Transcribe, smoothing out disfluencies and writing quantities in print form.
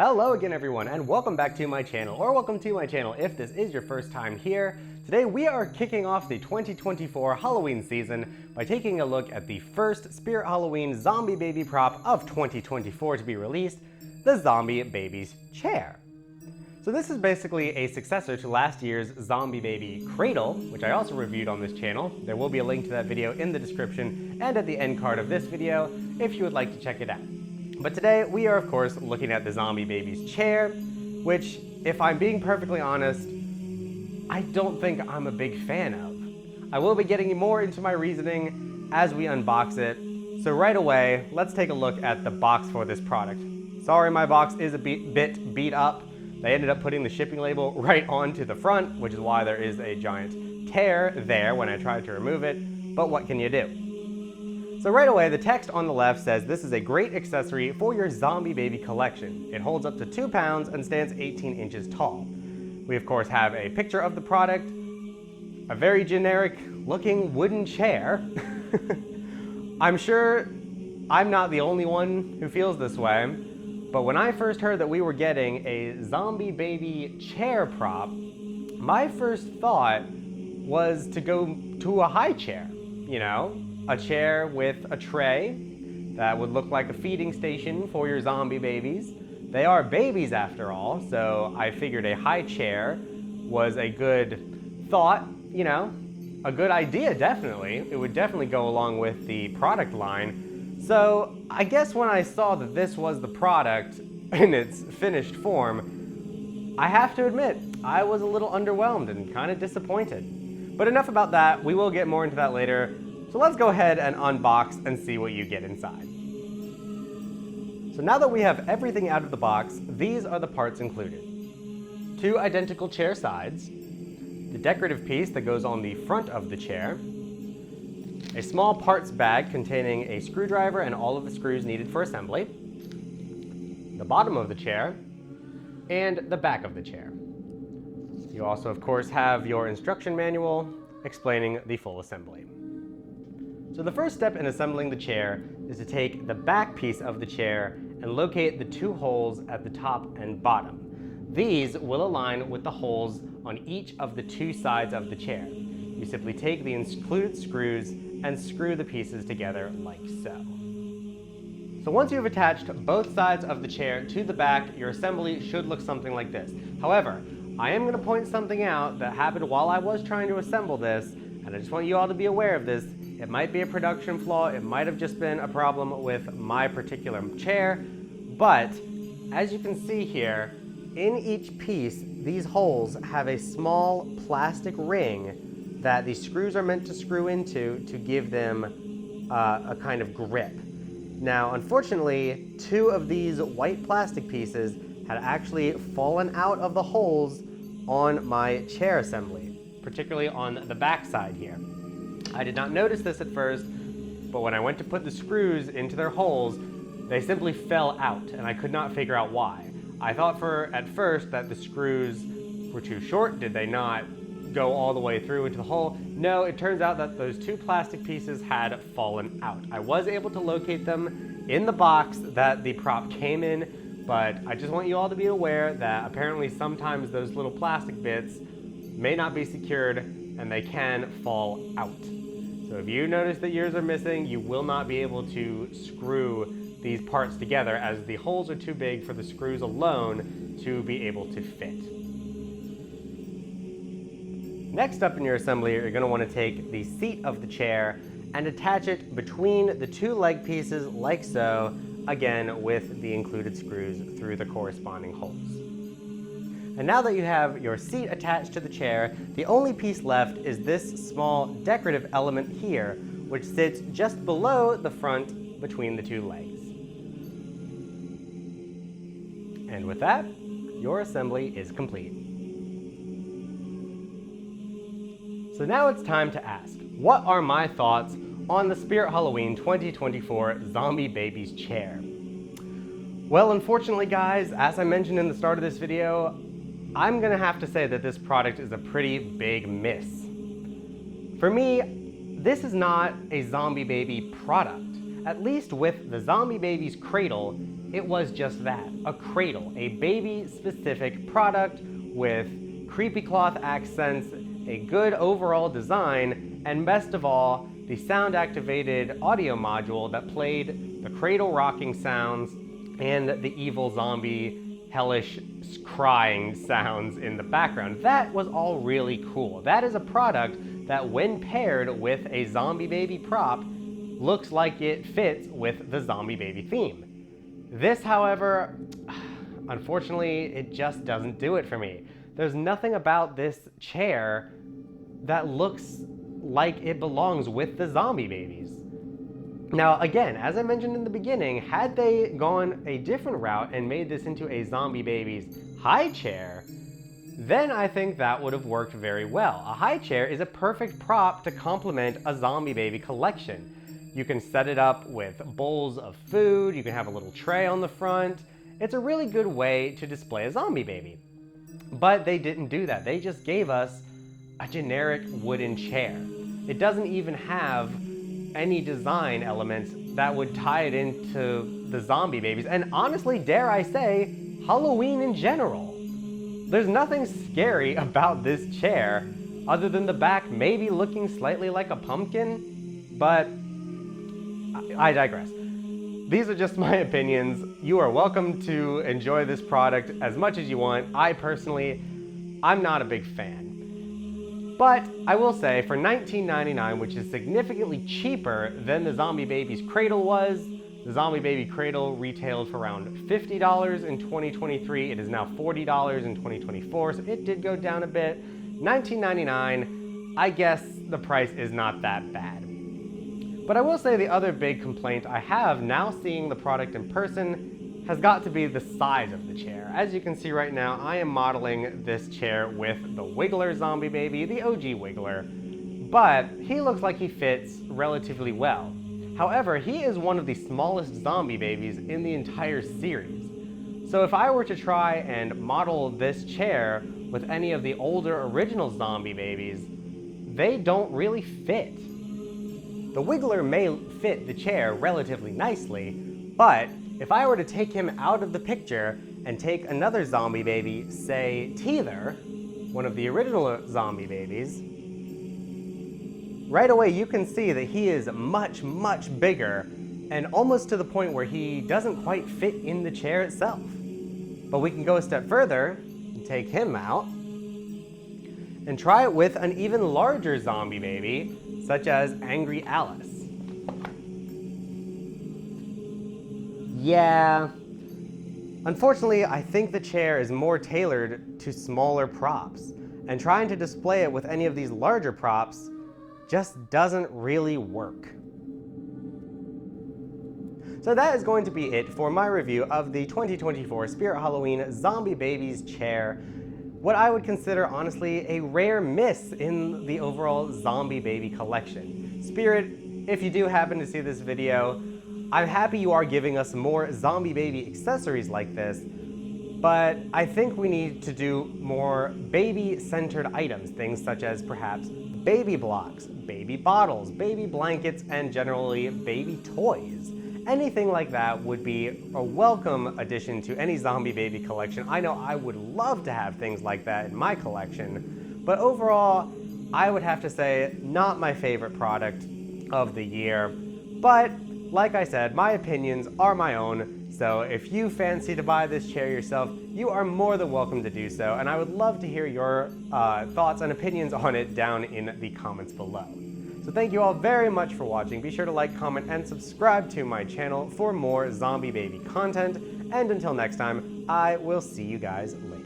Hello again everyone, and welcome back to my channel, or welcome to my channel if this is your first time here. Today we are kicking off the 2024 Halloween season by taking a look at the first Spirit Halloween zombie baby prop of 2024 to be released, the Zombie Baby's Chair. So this is basically a successor to last year's Zombie Baby Cradle, which I also reviewed on this channel. There will be a link to that video in the description and at the end card of this video if you would like to check it out. But today we are of course looking at the Zombie Baby's Chair, which, if I'm being perfectly honest, I don't think I'm a big fan of. I will be getting more into my reasoning as we unbox it. So right away, let's take a look at the box for this product. Sorry, my box is a bit beat up. They ended up putting the shipping label right onto the front, which is why there is a giant tear there when I tried to remove it, but what can you do? So right away, the text on the left says this is a great accessory for your zombie baby collection. It holds up to 2 pounds and stands 18 inches tall. We of course have a picture of the product, a very generic looking wooden chair. I'm sure I'm not the only one who feels this way, but when I first heard that we were getting a zombie baby chair prop, my first thought was to go to a high chair, you know? A chair with a tray that would look like a feeding station for your zombie babies. They are babies after all, so I figured a high chair was a good thought, you know, a good idea definitely. It would definitely go along with the product line. So I guess when I saw that this was the product in its finished form, I have to admit, I was a little underwhelmed and kind of disappointed. But enough about that, we will get more into that later. So let's go ahead and unbox and see what you get inside. So now that we have everything out of the box, these are the parts included. 2 identical chair sides, the decorative piece that goes on the front of the chair, a small parts bag containing a screwdriver and all of the screws needed for assembly, the bottom of the chair, and the back of the chair. You also of course have your instruction manual explaining the full assembly. So the first step in assembling the chair is to take the back piece of the chair and locate the 2 holes at the top and bottom. These will align with the holes on each of the 2 sides of the chair. You simply take the included screws and screw the pieces together like so. So once you've attached both sides of the chair to the back, your assembly should look something like this. However, I am going to point something out that happened while I was trying to assemble this, and I just want you all to be aware of this. It might be a production flaw, it might have just been a problem with my particular chair, but as you can see here, in each piece, these holes have a small plastic ring that the screws are meant to screw into to give them a kind of grip. Now, unfortunately, 2 of these white plastic pieces had actually fallen out of the holes on my chair assembly, particularly on the back side here. I did not notice this at first, but when I went to put the screws into their holes, they simply fell out, and I could not figure out why. I thought at first that the screws were too short. Did they not go all the way through into the hole? No, it turns out that those 2 plastic pieces had fallen out. I was able to locate them in the box that the prop came in, but I just want you all to be aware that apparently sometimes those little plastic bits may not be secured and they can fall out. So if you notice that yours are missing, you will not be able to screw these parts together as the holes are too big for the screws alone to be able to fit. Next up in your assembly, you're going to want to take the seat of the chair and attach it between the 2 leg pieces like so, again with the included screws through the corresponding holes. And now that you have your seat attached to the chair, the only piece left is this small decorative element here, which sits just below the front between the 2 legs. And with that, your assembly is complete. So now it's time to ask, what are my thoughts on the Spirit Halloween 2024 Zombie Baby's Chair? Well, unfortunately guys, as I mentioned in the start of this video, I'm gonna have to say that this product is a pretty big miss. For me, this is not a Zombie Baby product. At least with the Zombie Baby's Cradle, it was just that, a cradle, a baby-specific product with creepy cloth accents, a good overall design, and best of all, the sound-activated audio module that played the cradle rocking sounds and the evil zombie hellish crying sounds in the background. That was all really cool. That is a product that when paired with a zombie baby prop, looks like it fits with the zombie baby theme. This, however, unfortunately, it just doesn't do it for me. There's nothing about this chair that looks like it belongs with the zombie babies. Now, again, as I mentioned in the beginning, had they gone a different route and made this into a zombie baby's high chair, then I think that would have worked very well. A high chair is a perfect prop to complement a zombie baby collection. You can set it up with bowls of food, you can have a little tray on the front. It's a really good way to display a zombie baby. But they didn't do that. They just gave us a generic wooden chair. It doesn't even have any design elements that would tie it into the zombie babies. And honestly, dare I say, Halloween in general. There's nothing scary about this chair other than the back maybe looking slightly like a pumpkin, but I digress. These are just my opinions. You are welcome to enjoy this product as much as you want. I personally, I'm not a big fan. But I will say for $19.99, which is significantly cheaper than the Zombie Baby's Cradle was, the Zombie Baby Cradle retailed for around $50 in 2023. It is now $40 in 2024, so it did go down a bit. $19.99, I guess the price is not that bad. But I will say the other big complaint I have now seeing the product in person has got to be the size of the chair. As you can see right now, I am modeling this chair with the Wiggler Zombie Baby, the OG Wiggler, but he looks like he fits relatively well. However, he is one of the smallest zombie babies in the entire series. So if I were to try and model this chair with any of the older original zombie babies, they don't really fit. The Wiggler may fit the chair relatively nicely, but if I were to take him out of the picture and take another zombie baby, say Teether, one of the original zombie babies, right away you can see that he is much, much bigger and almost to the point where he doesn't quite fit in the chair itself. But we can go a step further and take him out and try it with an even larger zombie baby, such as Angry Alice. Yeah, unfortunately, I think the chair is more tailored to smaller props, and trying to display it with any of these larger props just doesn't really work. So that is going to be it for my review of the 2024 Spirit Halloween Zombie Babies chair. What I would consider, honestly, a rare miss in the overall Zombie Baby collection. Spirit, if you do happen to see this video, I'm happy you are giving us more Zombie Baby accessories like this, but I think we need to do more baby-centered items, things such as perhaps baby blocks, baby bottles, baby blankets, and generally baby toys. Anything like that would be a welcome addition to any Zombie Baby collection. I know I would love to have things like that in my collection, but overall, I would have to say not my favorite product of the year. But like I said, my opinions are my own, so if you fancy to buy this chair yourself, you are more than welcome to do so, and I would love to hear your thoughts and opinions on it down in the comments below. So thank you all very much for watching. Be sure to like, comment, and subscribe to my channel for more Zombie Baby content. And until next time, I will see you guys later.